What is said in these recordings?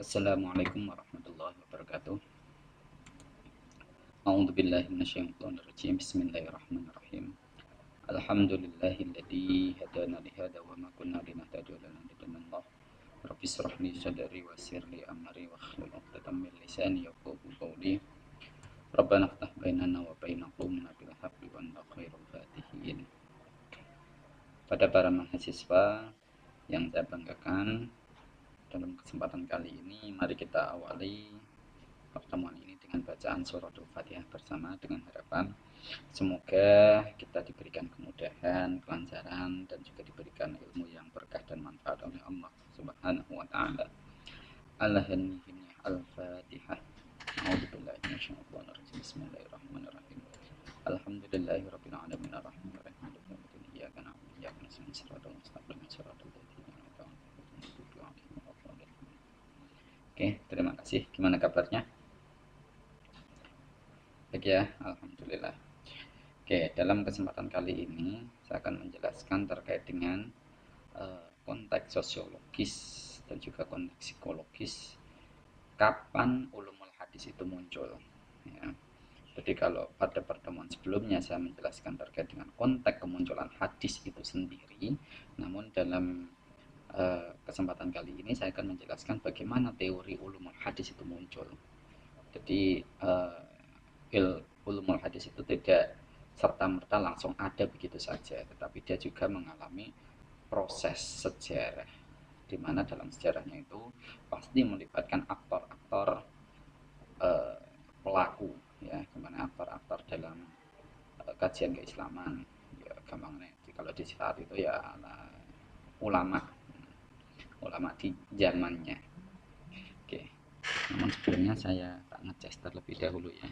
Assalamualaikum warahmatullahi wabarakatuh. A'udzu billahi minasyaitonir rajim. Bismillahirrahmanirrahim. Alhamdulillahilladzi hadana li hadza wa ma kunna linahtadiya laula an hadana Rabbi shrah li sadri wa yassir li amri wa hlul 'uqdatam min lisani yafqahu qawli. Rabbana iftah bainana wa baina qaumina bil haqqi wa anta khairul fatihin. Pada para mahasiswa yang saya banggakan, dalam kesempatan kali ini mari kita awali pertemuan ini dengan bacaan surat Al-Fatihah bersama dengan harapan semoga kita diberikan kemudahan, kelancaran dan juga diberikan ilmu yang berkah dan manfaat oleh Allah Subhanahu wa taala. Al-Fatihah. A'udzubillahi minasyaitonir rajim. Bismillahirrahmanirrahim. Alhamdulillahirabbil alamin arrahmanir rahim maliki yaumiddin iyyaka na'budu wa iyyaka nasta'in shiratal mustaqim shiratal ladzina an'amta 'alaihim. Oke, terima kasih. Gimana kabarnya? Baik ya, alhamdulillah. Oke, dalam kesempatan kali ini saya akan menjelaskan terkait dengan konteks sosiologis dan juga konteks psikologis kapan ulumul hadis itu muncul. Ya. Jadi kalau pada pertemuan sebelumnya saya menjelaskan terkait dengan konteks kemunculan hadis itu sendiri, namun dalam kesempatan kali ini saya akan menjelaskan bagaimana teori ulumul hadis itu muncul. Jadi ulumul hadis itu tidak serta-merta langsung ada begitu saja, tetapi dia juga mengalami proses sejarah, di mana dalam sejarahnya itu pasti melibatkan aktor-aktor pelaku, ya, kemana aktor-aktor dalam kajian keislaman. Ya, gampangnya kalau di saat itu ya ulama di zamannya. Oke, namun sebelumnya saya tak ngecas terlebih dahulu ya.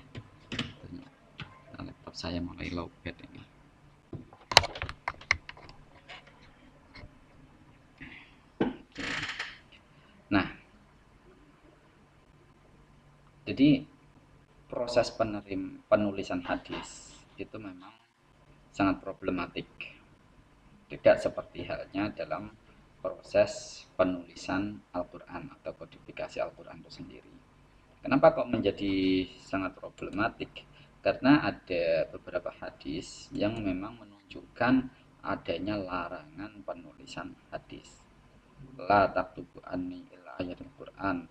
Laptop saya mulai lowbat ini. Nah, jadi proses penulisan hadis itu memang sangat problematik. Tidak seperti halnya dalam proses penulisan Al-Quran atau kodifikasi Al-Quran itu sendiri. Kenapa kok menjadi sangat problematik? Karena ada beberapa hadis yang memang menunjukkan adanya larangan penulisan hadis. La taktubu anni illa ayatul Quran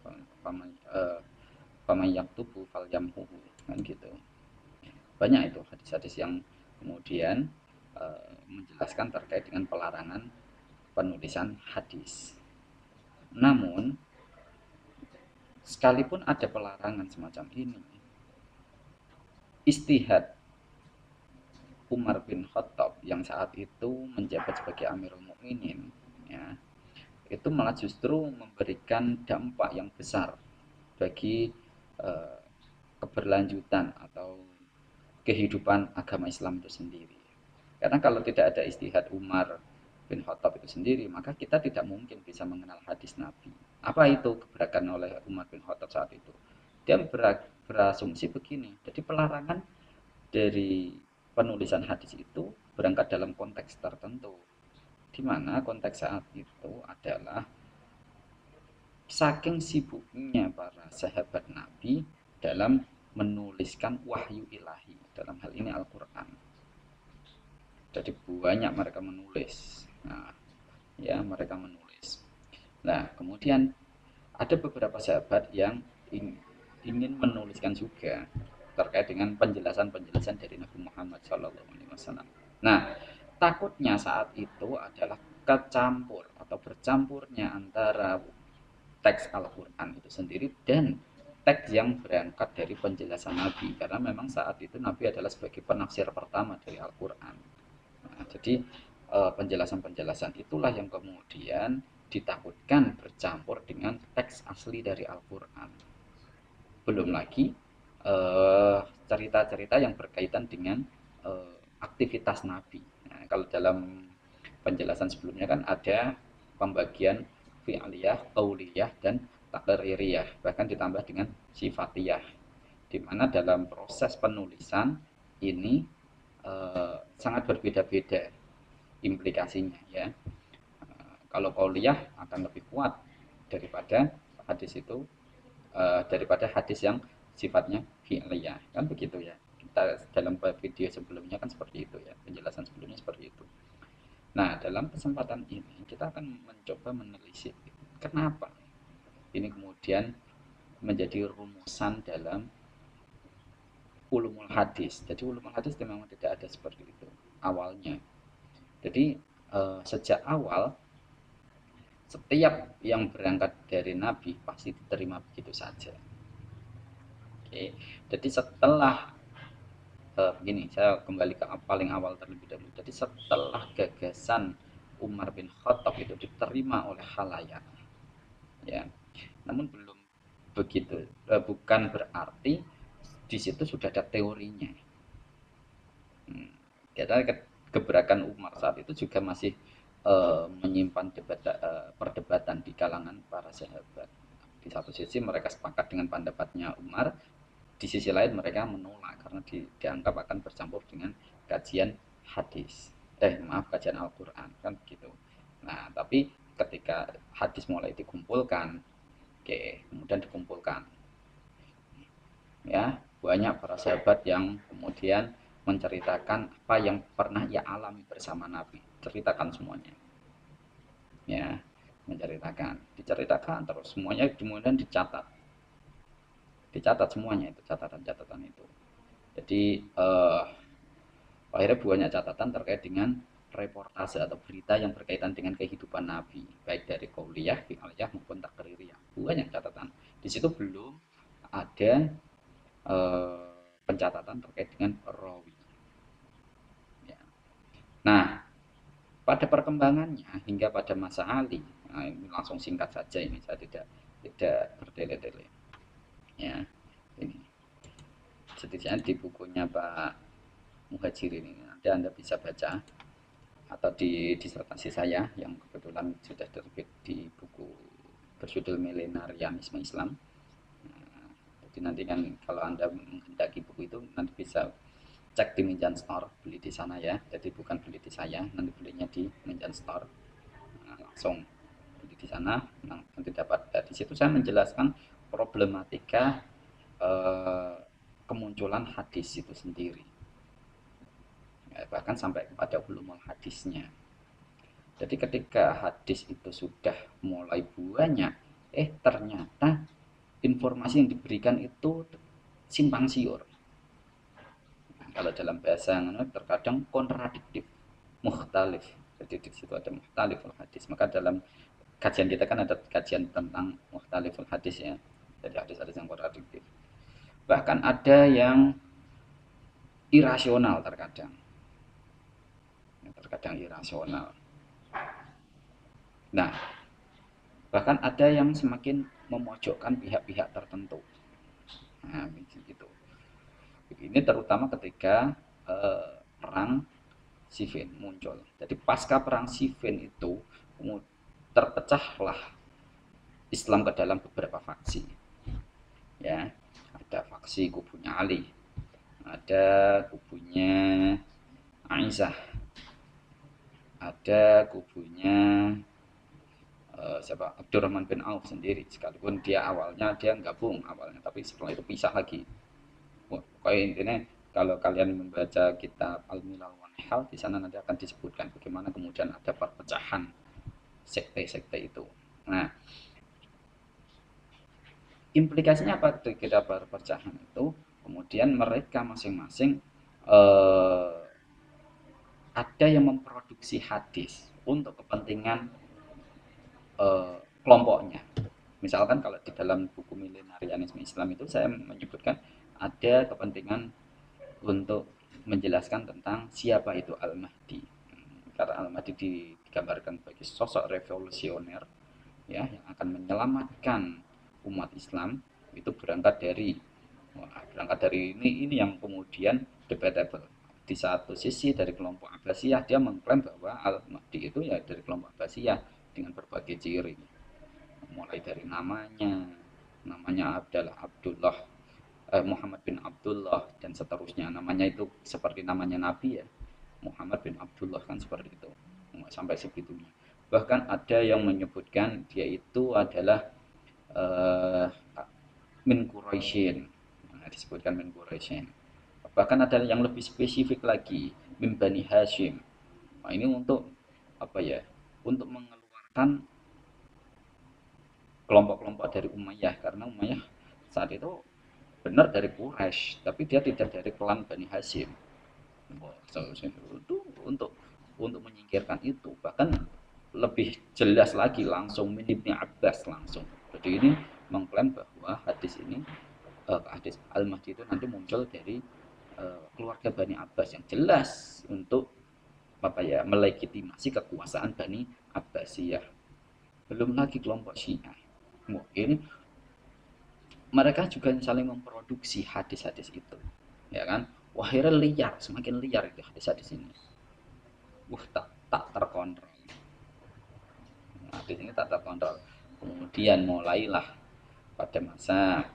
faman yaktubu falyamhuhu, kan gitu. Banyak itu hadis-hadis yang kemudian menjelaskan terkait dengan pelarangan penulisan hadis. Namun sekalipun ada pelarangan semacam ini, istihad Umar bin Khattab yang saat itu menjabat sebagai Amirul Mukminin, ya, itu malah justru memberikan dampak yang besar bagi keberlanjutan atau kehidupan agama Islam itu sendiri. Karena kalau tidak ada istihad Umar bin Khattab itu sendiri, maka kita tidak mungkin bisa mengenal hadis Nabi. Apa itu gebrakan oleh Umar bin Khattab saat itu? Dia berasumsi begini, jadi pelarangan dari penulisan hadis itu berangkat dalam konteks tertentu, di mana konteks saat itu adalah saking sibuknya para sahabat Nabi dalam menuliskan wahyu ilahi, dalam hal ini Al-Quran. Jadi banyak mereka menulis. Nah, ya, mereka menulis. Nah, kemudian ada beberapa sahabat yang ingin menuliskan juga terkait dengan penjelasan-penjelasan dari Nabi Muhammad SAW. Nah, takutnya saat itu adalah kecampur atau bercampurnya antara teks Al-Quran itu sendiri dan teks yang berangkat dari penjelasan Nabi, karena memang saat itu Nabi adalah sebagai penafsir pertama dari Al-Quran. Nah, jadi penjelasan-penjelasan itulah yang kemudian ditakutkan bercampur dengan teks asli dari Al-Quran. Belum lagi cerita-cerita yang berkaitan dengan aktivitas Nabi. Nah, kalau dalam penjelasan sebelumnya kan ada pembagian fi'liyah, qauliyah, dan takririyah, bahkan ditambah dengan sifatiyah, di mana dalam proses penulisan ini sangat berbeda-beda implikasinya, ya. Kalau qauliyah akan lebih kuat daripada hadis itu daripada hadis yang sifatnya fi'liyah, kan begitu ya. Kita dalam video sebelumnya kan seperti itu ya, penjelasan sebelumnya seperti itu. Nah, dalam kesempatan ini kita akan mencoba menelisik kenapa ini kemudian menjadi rumusan dalam ulumul hadis. Jadi ulumul hadis memang tidak ada seperti itu awalnya. Jadi sejak awal setiap yang berangkat dari Nabi pasti diterima begitu saja. Oke, jadi setelah begini, saya kembali ke paling awal terlebih dahulu. Jadi setelah gagasan Umar bin Khattab itu diterima oleh khalayak, ya, namun belum begitu, bukan berarti di situ sudah ada teorinya. Karena gebrakan Umar saat itu juga masih menyimpan perdebatan di kalangan para sahabat. Di satu sisi mereka sepakat dengan pendapatnya Umar, di sisi lain mereka menolak karena dianggap akan bercampur dengan kajian hadis. Kajian Al-Qur'an kan begitu. Nah, tapi ketika hadis mulai dikumpulkan, oke, kemudian dikumpulkan. Ya, banyak para sahabat yang kemudian menceritakan apa yang pernah ia alami bersama Nabi. Ceritakan semuanya. Ya, diceritakan terus semuanya kemudian dicatat. Dicatat semuanya itu, catatan-catatan itu. Jadi akhirnya banyak catatan terkait dengan reportase atau berita yang berkaitan dengan kehidupan Nabi, baik dari qauliyah, fi'liyah maupun takririyah. Banyak catatan. Di situ belum ada pencatatan terkait dengan rawi. Ya. Nah, pada perkembangannya hingga pada masa Ali, nah ini langsung singkat saja ini, saya tidak bertele-tele. Ya, ini setidaknya di bukunya Pak Muhajirin ini nanti Anda bisa baca, atau di disertasi saya yang kebetulan sudah terbit di buku berjudul Milenarianisme Islam. Nah, jadi nanti kan kalau Anda menghendaki buku itu nanti bisa cek di Minjan Store, beli di sana ya. Jadi bukan beli di saya, nanti belinya di Minjan Store. Nah, langsung beli di sana, nanti dapat. Di situ saya menjelaskan problematika kemunculan hadis itu sendiri, ya, bahkan sampai kepada ulumul hadisnya. Jadi ketika hadis itu sudah mulai banyak, ternyata informasi yang diberikan itu simpang siur. Nah, kalau dalam bahasa terkadang kontradiktif, mukhtalif. Jadi di situ ada mukhtaliful hadis. Maka dalam kajian kita kan ada kajian tentang mukhtaliful hadis ya. Jadi hadis-hadis yang kontradiktif. Bahkan ada yang irasional terkadang. Terkadang irasional. Nah, bahkan ada yang semakin memojokkan pihak-pihak tertentu. Nah, begitu. Ini terutama ketika perang Siffin muncul. Jadi pasca perang Siffin itu terpecahlah Islam ke dalam beberapa faksi. Ya, ada faksi kubunya Ali, ada kubunya Aisyah, ada kubunya siapa, Abdurrahman bin Auf sendiri, sekalipun dia gabung awalnya, tapi setelah itu pisah lagi. Pokoknya intinya kalau kalian membaca kitab Al-Milal wan Nihal, di sana nanti akan disebutkan bagaimana kemudian ada perpecahan sekte-sekte itu. Nah, implikasinya apa ketika perpecahan itu? Kemudian mereka masing-masing ada yang memproduksi hadis untuk kepentingan kelompoknya. Misalkan kalau di dalam buku Milenarianisme Islam itu saya menyebutkan ada kepentingan untuk menjelaskan tentang siapa itu Al-Mahdi. Karena Al-Mahdi digambarkan sebagai sosok revolusioner ya, yang akan menyelamatkan umat Islam. Itu berangkat dari ini yang kemudian debatable. Di satu sisi dari kelompok Abbasiyah dia mengklaim bahwa Al-Mahdi itu ya dari kelompok Abbasiyah dengan berbagai ciri, mulai dari namanya adalah Muhammad bin Abdullah dan seterusnya. Namanya itu seperti namanya Nabi ya, Muhammad bin Abdullah kan seperti itu, sampai segitunya. Bahkan ada yang menyebutkan dia itu adalah eh, min Quraisyin. Nah, disebutkan min Quraisyin. Bahkan ada yang lebih spesifik lagi, min Bani Hashim. Nah, ini untuk apa ya? Untuk mengeluarkan kelompok-kelompok dari Umayyah, karena Umayyah saat itu benar dari Quraisy, tapi dia tidak dari klan Bani Hashim. Itu untuk menyingkirkan itu, bahkan lebih jelas lagi langsung min Ibnu Abbas langsung. Jadi ini mengklaim bahwa hadis ini hadis Al-Mahdi itu nanti muncul dari keluarga Bani Abbas yang jelas untuk apa ya, melegitimasi kekuasaan Bani Abbasiyah. Belum lagi kelompok Syiah. Mungkin mereka juga saling memproduksi hadis-hadis itu, ya kan? Wah, akhirnya liar, semakin liar itu hadis-hadis ini. Tak terkontrol. Hadis ini tak terkontrol. Kemudian mulailah pada masa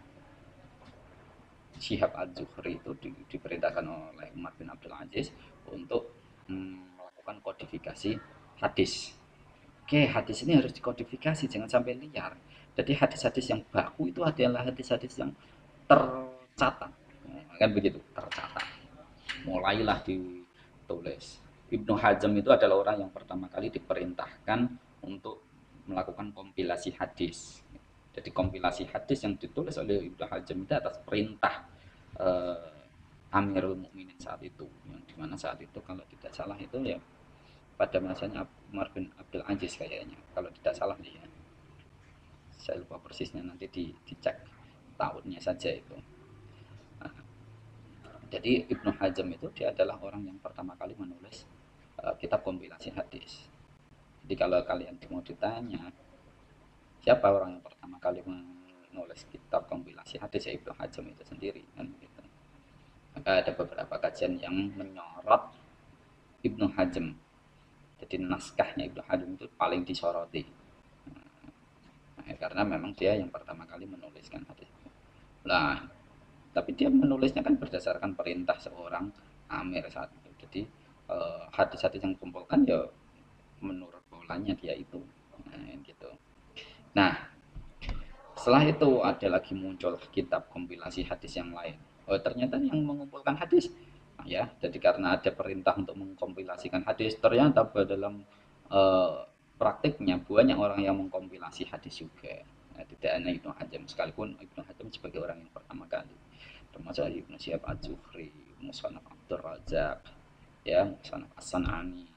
Syihab Az-Zuhri itu diperintahkan oleh Umar bin Abdul Aziz untuk melakukan kodifikasi hadis. Oke, hadis ini harus dikodifikasi, jangan sampai liar. Jadi hadis-hadis yang baku itu adalah hadis-hadis yang tercatat. Nah, kan begitu, tercatat. Mulailah ditulis. Ibnu Hazm itu adalah orang yang pertama kali diperintahkan untuk melakukan kompilasi hadis. Jadi kompilasi hadis yang ditulis oleh Ibnu Hazm itu atas perintah Amirul Mukminin saat itu, yang dimana saat itu kalau tidak salah itu ya pada masanya Umar bin Abdul Aziz kayaknya, kalau tidak salah nih ya, saya lupa persisnya, nanti dicek tahunnya saja itu. Nah, jadi Ibnu Hazm itu dia adalah orang yang pertama kali menulis kitab kompilasi hadis. Jadi kalau kalian mau ditanya siapa orang yang pertama kali menulis kitab kompilasi hadis, ya Ibnu Hazm itu sendiri kan gitu. Maka ada beberapa kajian yang menyorot Ibnu Hazm. Jadi naskahnya Ibnu Hazm itu paling disoroti. Nah, karena memang dia yang pertama kali menuliskan hadis. Nah, tapi dia menulisnya kan berdasarkan perintah seorang Amir saat itu. Jadi hadis-hadis yang dikumpulkan ya menurut polanya dia itu. Nah, gitu. Nah, setelah itu ada lagi muncul kitab kompilasi hadis yang lain. Oh, ternyata yang mengumpulkan hadis ya, jadi karena ada perintah untuk mengkompilasikan hadis, ternyata dalam eh, praktiknya banyak orang yang mengkompilasi hadis juga. Nah, tidak hanya Ibnu Hazm, sekalipun Ibnu Hazm sebagai orang yang pertama kali, termasuk Ibnu Syihab Az-Zuhri, Musannaf Abdur Razak, ya, Musannaf As-San'ani,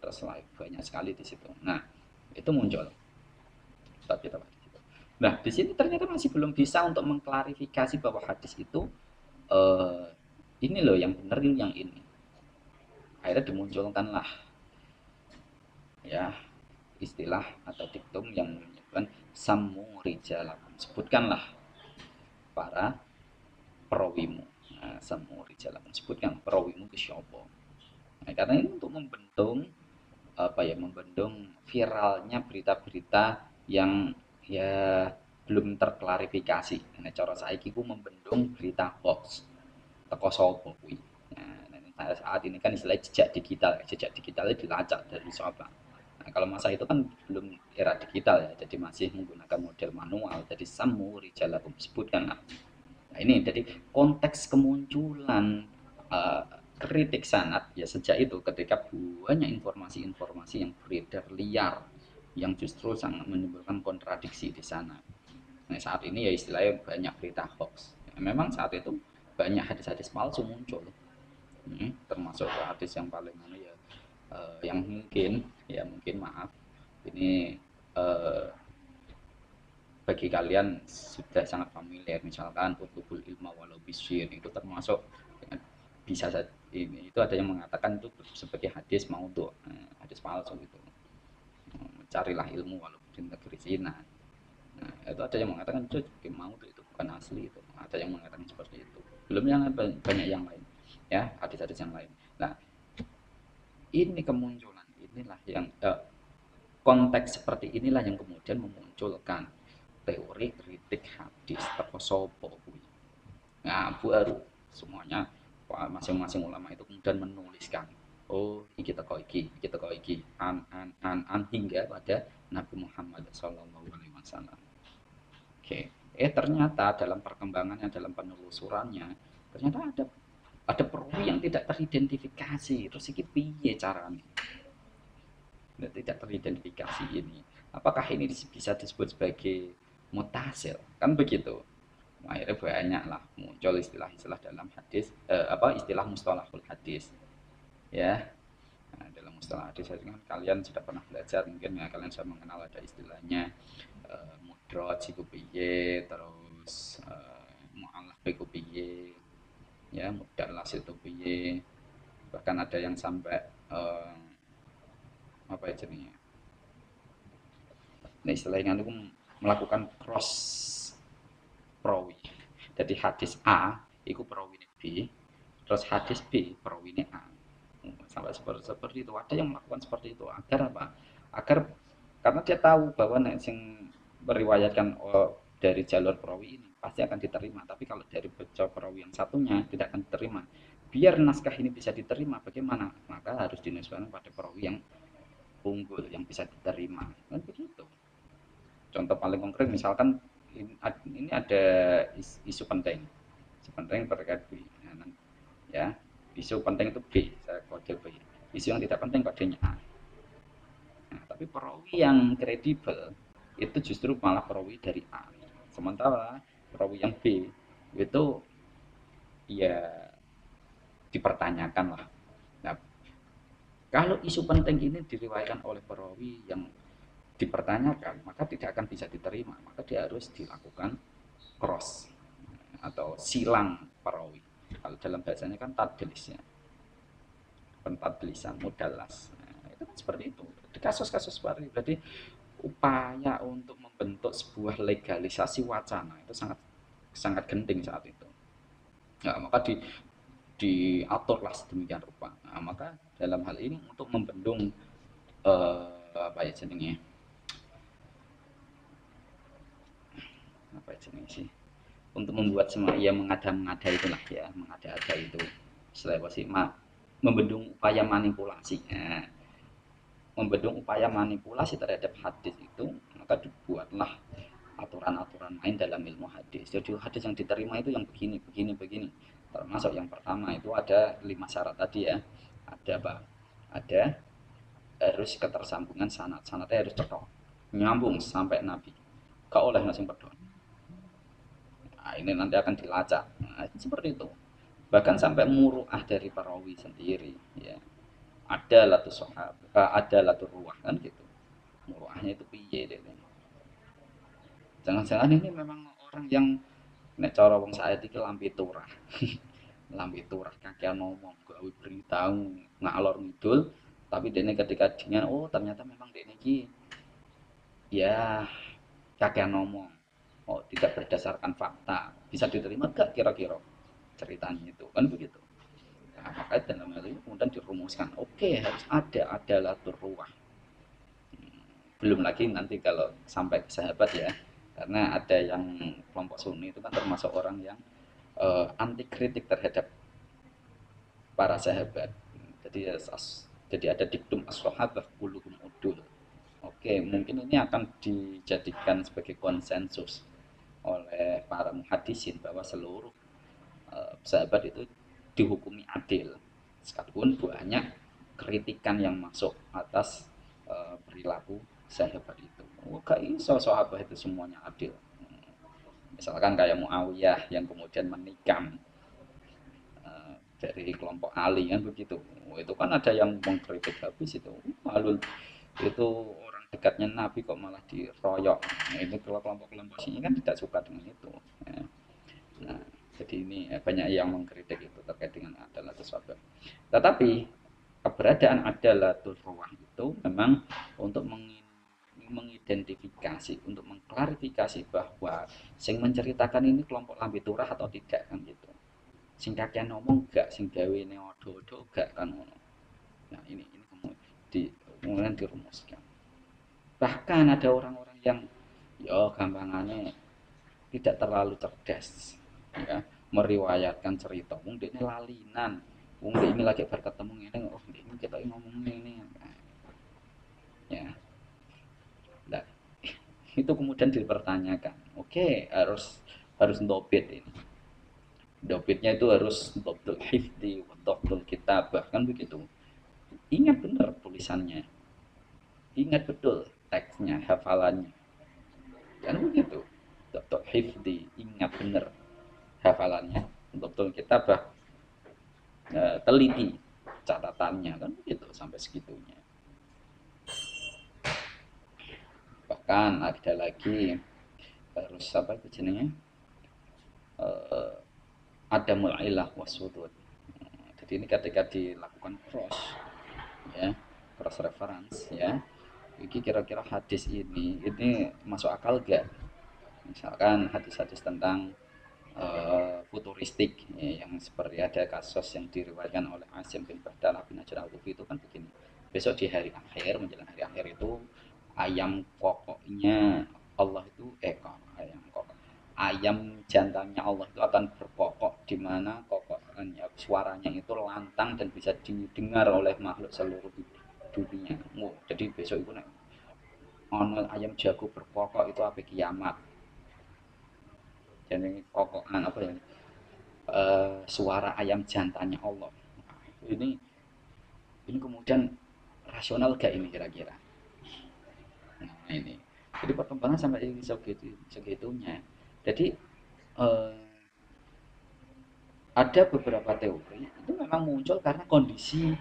terus banyak sekali di situ. Nah, itu muncul kitab-kitab. Nah, di sini ternyata masih belum bisa untuk mengklarifikasi bahwa hadis itu eh, ini loh yang benar, ini yang ini. Akhirnya dimunculkanlah ya istilah atau diktum yang menyebutkan samu rijalakum. Sebutkanlah para perawimu. Nah, samu rijalakum. Sebutkan perawimu ke siapa. Nah, karena ini untuk membendung apa ya, membendung viralnya berita-berita yang ya belum terklarifikasi. Nah, cara saiki ku membendung berita hoax teko sapa kuwi. Nah, saat ini kan istilah jejak digitalnya dilacak dari siapa. Nah, kalau masa itu kan belum era digital ya, jadi masih menggunakan model manual. Jadi samu rijalakum, sebutkan. Nah, ini jadi konteks kemunculan uh, kritik sanad ya sejak itu, ketika banyak informasi-informasi yang beredar liar yang justru sangat menimbulkan kontradiksi di sana. Nah, saat ini ya istilahnya banyak berita hoax. Ya, memang saat itu banyak hadis-hadis palsu muncul. Termasuk hadis yang paling ya yang mungkin maaf ini bagi kalian sudah sangat familiar, misalkan utlubul ilma walau bisyir, itu termasuk bisa ini itu ada yang mengatakan itu sebagai hadis maudhu, hadis palsu gitu. Carilah ilmu walaupun di negeri Cina. Nah, itu ada yang mengatakan itu maudhu, itu bukan asli, itu ada yang mengatakan seperti itu. Belum yang banyak yang lain ya, hadis-hadis yang lain. Nah, ini kemunculan inilah yang konteks seperti inilah yang kemudian memunculkan teori kritik hadis teko sapa kuwi. Nah, baru semuanya masing-masing ulama itu kemudian menuliskan, oh iki teko iki, an hingga pada Nabi Muhammad sallallahu alaihi wasallam. Oke. Ternyata dalam perkembangannya, dalam penelusurannya, ternyata ada perawi yang tidak teridentifikasi. Terus iki piye caranya? Tidak teridentifikasi ini. Apakah ini bisa disebut sebagai mutasil? Kan begitu. Akhirnya banyak lah muncul istilah-istilah dalam hadis, istilah mustalahul hadis, ya. Nah, dalam mustalah hadis kan kalian sudah pernah belajar, mungkin ya kalian sudah mengenal ada istilahnya mudrot iku piye, terus mu'allaf iku piye, ya mudallas itu piye, bahkan ada yang sampai apa ya jadinya, nah istilahnya itu melakukan cross perawi. Jadi hadis A itu perawi B, terus hadis B perawi A. Sampai seperti itu. Ada yang melakukan seperti itu agar apa? Agar karena dia tahu bahwa nek sing meriwayatkan dari jalur perawi ini pasti akan diterima. Tapi kalau dari baca perawi yang satunya tidak akan diterima. Biar naskah ini bisa diterima, bagaimana? Maka harus dinisbahkan pada perawi yang unggul, yang bisa diterima. Kan begitu. Contoh paling konkret misalkan ini ada isu penting, isu penting terkait B, ya isu penting itu B, saya kode B, isu yang tidak penting kodenya A. Nah, tapi perawi yang kredibel itu justru malah perawi dari A, sementara perawi yang B itu ya dipertanyakan lah. Nah, kalau isu penting ini diriwayatkan oleh perawi yang dipertanyakan, maka tidak akan bisa diterima, maka dia harus dilakukan cross atau silang perawi. Kalau dalam bahasanya kan tadlis ya, pentadlisan mudallas. Nah, itu kan seperti itu. Di kasus-kasus seperti itu, berarti upaya untuk membentuk sebuah legalisasi wacana itu sangat sangat genting saat itu. Nah, maka diaturlah sedemikian rupa. Nah, maka dalam hal ini untuk membendung apa ya jenenge, apa ya jenenge sih, untuk membuat semua ya mengada-ngada itulah ya, mengada-ada itu istilah sih membendung upaya manipulasi. Nah, membendung upaya manipulasi terhadap hadis itu, maka dibuatlah aturan-aturan main dalam ilmu hadis. Jadi hadis yang diterima itu yang begini, begini, begini. Termasuk yang pertama itu ada 5 syarat tadi ya. Ada apa? Ada harus ketersambungan sanad. Sanadnya harus cocok, nyambung sampai Nabi. Gak oleh nasi pedon. Nah, ini nanti akan dilacak. Nah, seperti itu. Bahkan sampai muruah dari perawi sendiri, ya. Ada latu sohab, ada latu ruah kan gitu. Muruahnya itu piye deh. Jangan-jangan ini memang orang yang nek cara wong saat iki lambe turah. Lambe turah kakean ngomong, gawe berita ngalor ngidul, tapi dene ketika dengan oh ternyata memang dene iki ya kakean ngomong. Oh, tidak berdasarkan fakta. Bisa diterima gak kira-kira ceritanya itu? Kan begitu. Nah, maka dalam hal ini kemudian dirumuskan, oke harus ada latur ruah. Belum lagi nanti kalau sampai ke sahabat ya, karena ada yang kelompok Sunni itu kan termasuk orang yang anti kritik terhadap para sahabat. Jadi ada diktum as-sahabah kulluhum udul. Oke, mungkin ini akan dijadikan sebagai konsensus oleh para muhadisin bahwa seluruh sahabat itu dihukumi adil. Sekalipun banyak kritikan yang masuk atas perilaku sahabat itu. Oh, gak iso sahabat itu semuanya adil. Misalkan kayak Muawiyah yang kemudian menikam dari kelompok Ali kan begitu. Oh, itu kan ada yang mengkritik habis itu. Malu itu orang dekatnya Nabi kok malah diroyok. Nah, itu kalau kelompok-kelompok sini kan tidak suka dengan itu. Ya. Nah, jadi ini banyak yang mengkritik itu terkait dengan adalatul sahabat. Tetapi keberadaan adalatul ruwah itu memang untuk mengidentifikasi, untuk mengklarifikasi bahwa sing menceritakan ini kelompok lambe turah atau tidak kan gitu. Sing kakean ngomong gak, sing gawene odo-odo gak kan ngono. Nah, ini kemudian dirumuskan. Bahkan ada orang-orang yang ya gampangannya tidak terlalu cerdas ya, meriwayatkan cerita wong ini lalinan, wong ini lagi berketemu ini, oh ini kita ngomong ini ya. Nah, Itu kemudian dipertanyakan. Oke, harus dobit ini. Dobitnya itu harus dobtul hifdi, dobtul kitab, bahkan begitu. Ingat benar tulisannya, ingat betul teksnya, hafalannya, kan begitu. Dobtul hifdi, ingat benar hafalannya. Dobtul kitab, teliti catatannya, kan begitu sampai segitunya. Bahkan ada lagi harus apa itu jenenge, eh, ada mulailah wasudud. Jadi ini ketika dilakukan ya cross reference ya, ini kira-kira hadis ini masuk akal gak? Misalkan hadis-hadis tentang futuristik ya, yang seperti ada kasus yang diriwayatkan oleh Asim bin Bahdalah bin Najjar al-Kufi itu kan begini, besok di hari akhir, menjelang hari akhir itu ayam kokoknya Allah itu ayam kokok, ayam jantannya Allah itu akan berkokok, di mana kokoknya suaranya itu lantang dan bisa didengar oleh makhluk seluruh dunia. Jadi besok itu nek ono ayam jago berkokok itu apa kiamat. Jadi kokokan apa ya, suara ayam jantannya Allah. Ini ini kemudian rasional gak ini kira-kira? Nah, ini. Jadi perkembangan sampai segitunya. Jadi eh, ada beberapa teori itu memang muncul karena kondisi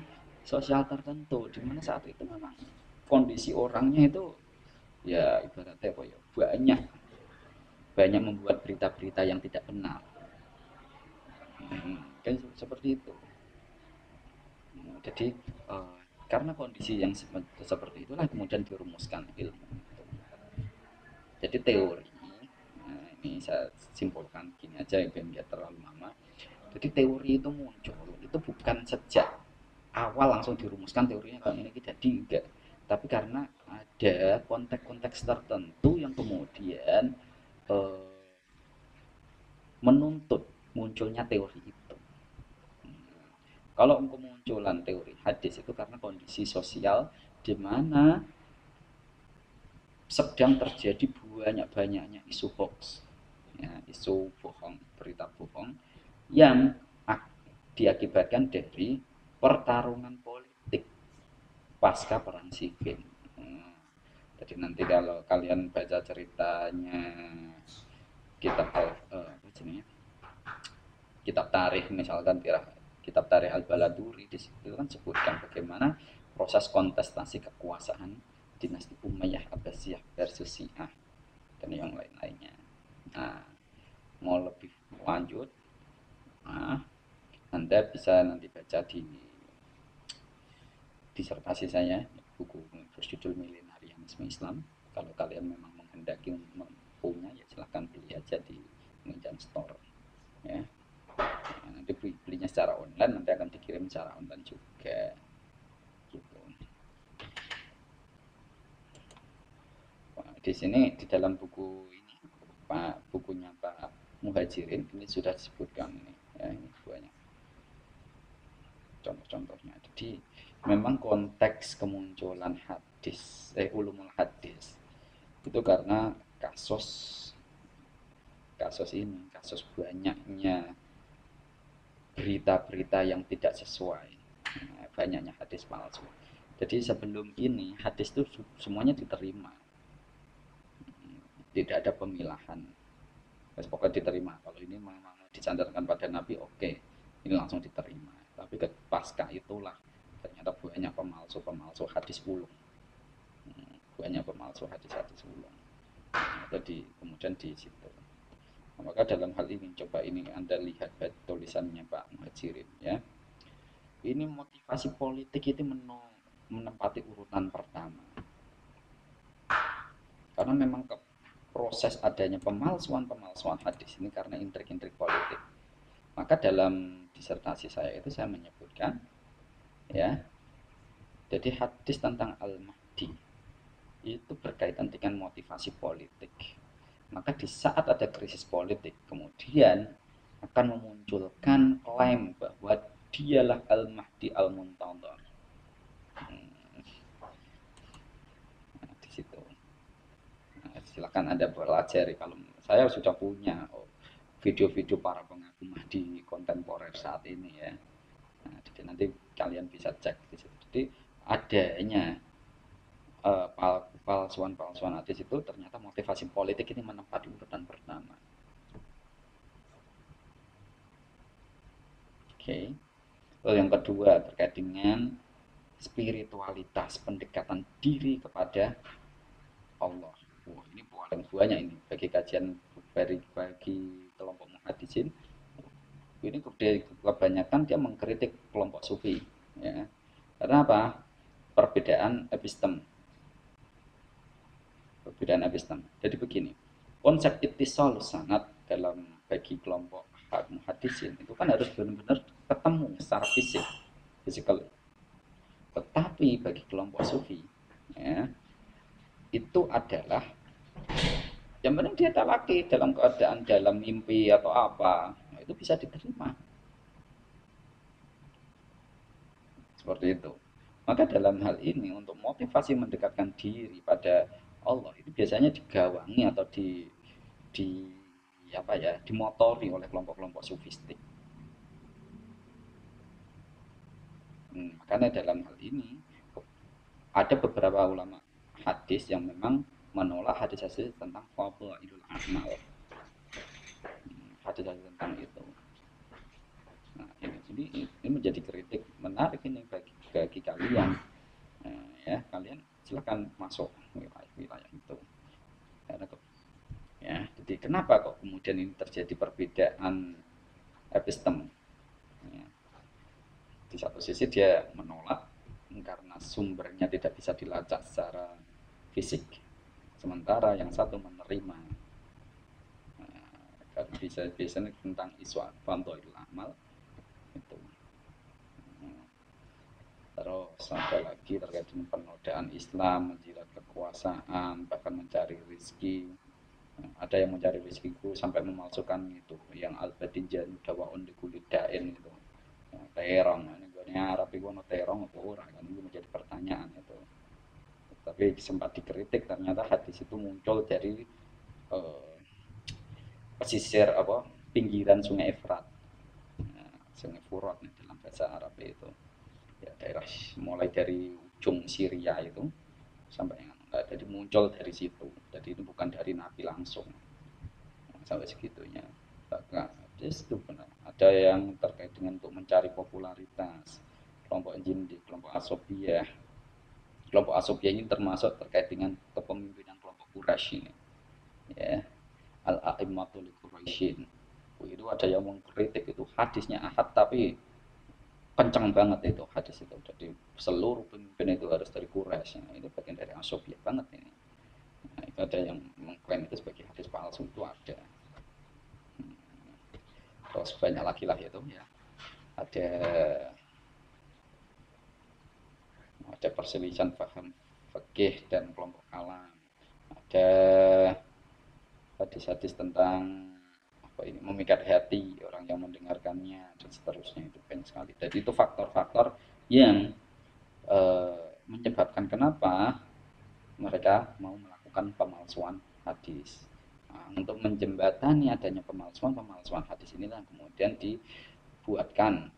sosial tertentu, di mana saat itu memang kondisi orangnya itu ya ibaratnya apa ya, banyak banyak membuat berita-berita yang tidak benar. Kan seperti itu. Jadi karena kondisi yang seperti itulah kemudian dirumuskan ilmu. Jadi teori, nah ini saya simpulkan gini aja ya biar nggak terlalu lama. Jadi teori itu muncul, itu bukan sejak awal langsung dirumuskan teorinya kalau ini jadi enggak. Tapi karena ada konteks-konteks tertentu yang kemudian eh, menuntut munculnya teori itu. Kalau kemunculan teori hadis itu karena kondisi sosial di mana sedang terjadi banyak-banyaknya isu hoax, ya, isu bohong, berita bohong yang diakibatkan dari pertarungan politik pasca perang sivil. Jadi nanti kalau kalian baca ceritanya kitab kitab tarikh misalkan, kitab tarikh Al-Baladuri, di situ kan sebutkan bagaimana proses kontestasi kekuasaan dinasti Umayyah Abbasiyah versus Syiah dan yang lain-lainnya. Nah, mau lebih lanjut, nah, Anda bisa nanti baca di disertasi saya, buku berjudul Milenarianisme Islam. Kalau kalian memang menghendaki punya, ya silahkan beli aja di Medan Store ya. Nah, nanti belinya secara online, nanti akan dikirim secara online juga gitu. Nah, di sini di dalam buku ini, bukunya Pak Muhajirin ini sudah disebutkan ini ya, ini banyak contoh-contohnya. Jadi memang konteks kemunculan ulumul hadis itu karena kasus kasus banyaknya berita-berita yang tidak sesuai, banyaknya hadis palsu. Jadi sebelum ini hadis itu semuanya diterima, tidak ada pemilahan. Terus pokoknya diterima. Kalau ini memang disandarkan pada Nabi, oke, ini langsung diterima. Tapi ke pasca itulah ternyata banyak pemalsu hadis ulung, banyak pemalsu hadis ulung. Jadi kemudian di situ. Maka dalam hal ini coba ini Anda lihat tulisannya Pak Muhajirin ya. Ini motivasi politik itu menempati urutan pertama. Karena memang proses adanya pemalsuan hadis ini karena intrik-intrik politik. Maka dalam disertasi saya itu saya menyebutkan ya, jadi hadis tentang Al-Mahdi itu berkaitan dengan motivasi politik. Maka di saat ada krisis politik kemudian akan memunculkan klaim bahwa dialah Al-Mahdi Al-Muntadhar. Nah, di situ. Nah, Silahkan Anda pelajari. Kalau saya sudah punya video-video para pengaku Mahdi kontemporer saat ini ya. Nah, jadi nanti kalian bisa cek di situ. Jadi adanya palsuan-palsuan hadis itu ternyata motivasi politik ini menempati urutan pertama. Oke. Lalu yang kedua terkait dengan spiritualitas, pendekatan diri kepada Allah. Wah, ini paling banyak ini bagi kajian bagi kelompok muhadisin. Ini kebanyakan dia mengkritik kelompok sufi, ya. Karena apa? Perbedaan epistem. Perbedaan epistem. Jadi begini, konsep ittisal sanad dalam bagi kelompok muhadisin itu kan harus benar-benar ketemu secara fisik, physical. Tetapi bagi kelompok sufi, ya, itu adalah yang penting dia talaki dalam keadaan dalam mimpi atau apa, itu bisa diterima. Seperti itu. Maka dalam hal ini untuk motivasi mendekatkan diri pada Allah itu biasanya digawangi atau di apa ya, dimotori oleh kelompok-kelompok sufistik. Makanya dalam hal ini ada beberapa ulama hadis yang memang menolak hadis-hadis tentang fadhailul amal. Hadis-hadis tentang itu. Nah, ini menjadi kritik menarik ini bagi kalian. Ya, kalian silakan masuk wilayah itu. Karena ya, jadi kenapa kok kemudian ini terjadi perbedaan epistem? Ya. Di satu sisi dia menolak karena sumbernya tidak bisa dilacak secara fisik, sementara yang satu menerima. Karena biasanya tentang iswa fadhailul amal itu. Terus sampai lagi terkait dengan penodaan Islam, menjilat kekuasaan, bahkan mencari rezeki. Ada yang mencari rezekiku sampai memalsukan itu, yang al-badinjan dawaun dikulidain itu. Terong, ini Arab itu ada terong apa ora kan, itu menjadi pertanyaan itu. Tapi sempat dikritik, ternyata hadis itu muncul dari pesisir apa pinggiran Sungai Efrat, Sungai Furat dalam bahasa Arab itu. Ya, daerah mulai dari ujung Syria itu sampai jadi muncul dari situ. Jadi itu bukan dari Nabi langsung sampai segitunya. Bahkan itu benar. Ada yang terkait dengan untuk mencari popularitas, kelompok Jindi, kelompok Asobiyah. Kelompok Asobiyah ini termasuk terkait dengan kepemimpinan kelompok Quraisy ini. Ya, al-a'immatul Quraisyin. Itu ada yang mengkritik itu hadisnya ahad tapi kencang banget itu hadis itu. Jadi seluruh pemimpin itu harus dari Quraisy. Nah, itu bagian dari Asobiyah banget ini. Nah, itu ada yang mengklaim itu sebagai hadis palsu, itu ada. Terus banyak lagi lah itu ya. Ada perselisihan paham fikih dan kelompok kalam. Ada hadis-hadis tentang apa ini, memikat hati orang yang mendengarkannya dan seterusnya, itu banyak sekali. Jadi itu faktor-faktor yang menyebabkan kenapa mereka mau melakukan pemalsuan hadis. Nah, untuk menjembatani adanya pemalsuan hadis inilah kemudian dibuatkan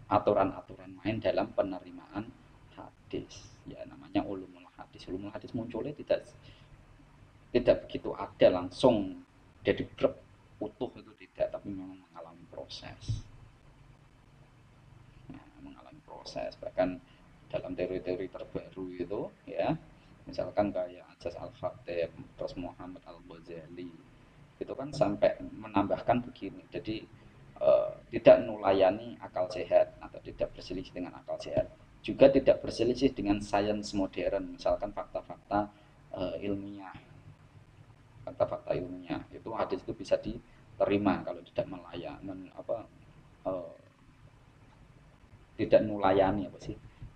aturan-aturan main dalam penerimaan hadis. Ya namanya ulumul hadis. Ulumul hadis munculnya tidak begitu ada langsung jadi grep utuh itu tidak, tapi memang mengalami proses. Nah, mengalami proses bahkan dalam teori-teori terbaru itu ya, misalkan kayak Ajas Al-Khatib, terus Muhammad Al-Ghazali, itu kan sampai menambahkan begini, jadi tidak nulayani akal sehat atau tidak berselisih dengan akal sehat, juga tidak berselisih dengan sains modern, misalkan fakta-fakta ilmiah, fakta-fakta ilmiah itu hadis itu bisa diterima kalau tidak tidak nulayani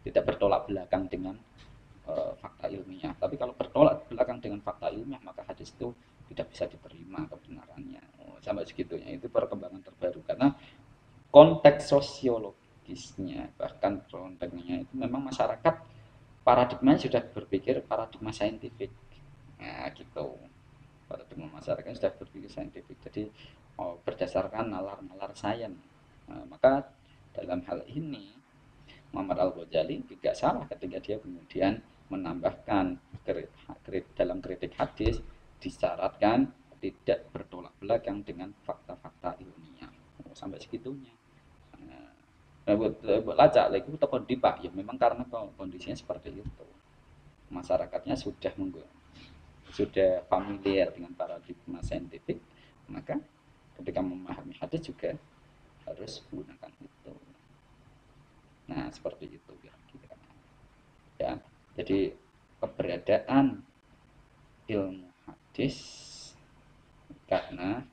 tidak bertolak belakang dengan fakta ilmiah. Tapi kalau bertolak belakang dengan fakta ilmiah maka hadis itu tidak bisa diterima kebenarannya. Sampai segitunya, itu perkembangan terbaru karena konteks sosiologisnya, bahkan konteksnya itu memang masyarakat paradigmanya sudah berpikir paradigma saintifik. Nah, gitu. Pada ilmu masyarakat sudah berpikir saintifik. Jadi berdasarkan nalar-nalar sains. Nah, maka dalam hal ini Muhammad Al-Ghazali tidak salah ketika dia kemudian menambahkan dalam kritik hadis disyaratkan tidak bertolak belakang dengan fakta-fakta ilmiah. Sampai segitunya. Nah, buat lacak lagi toko di Pak ya memang karena kondisinya seperti itu. Masyarakatnya sudah familiar dengan paradigma saintifik, maka ketika memahami hadis juga harus menggunakan itu. Nah, seperti itu kira-kira. Ya, jadi keberadaan ilmu hadis karena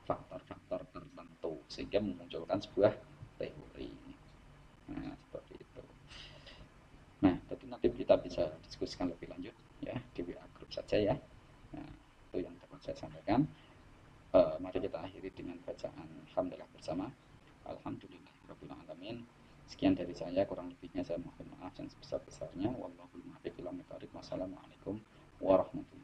faktor-faktor tertentu sehingga memunculkan sebuah teori. Nah, seperti itu. Nah, jadi nanti kita bisa diskusikan lebih lanjut ya di WA grup saja ya. Nah, itu yang dapat saya sampaikan. Mari kita akhiri dengan bacaan Alhamdulillah bersama. Alhamdulillahirrahmanirrahim. Sekian dari saya, kurang lebihnya saya mohon maaf yang sebesar-besarnya. Wallahul muwaffiq ila aqwamit thoriq. Wassalamualaikum warahmatullahi wabarakatuh.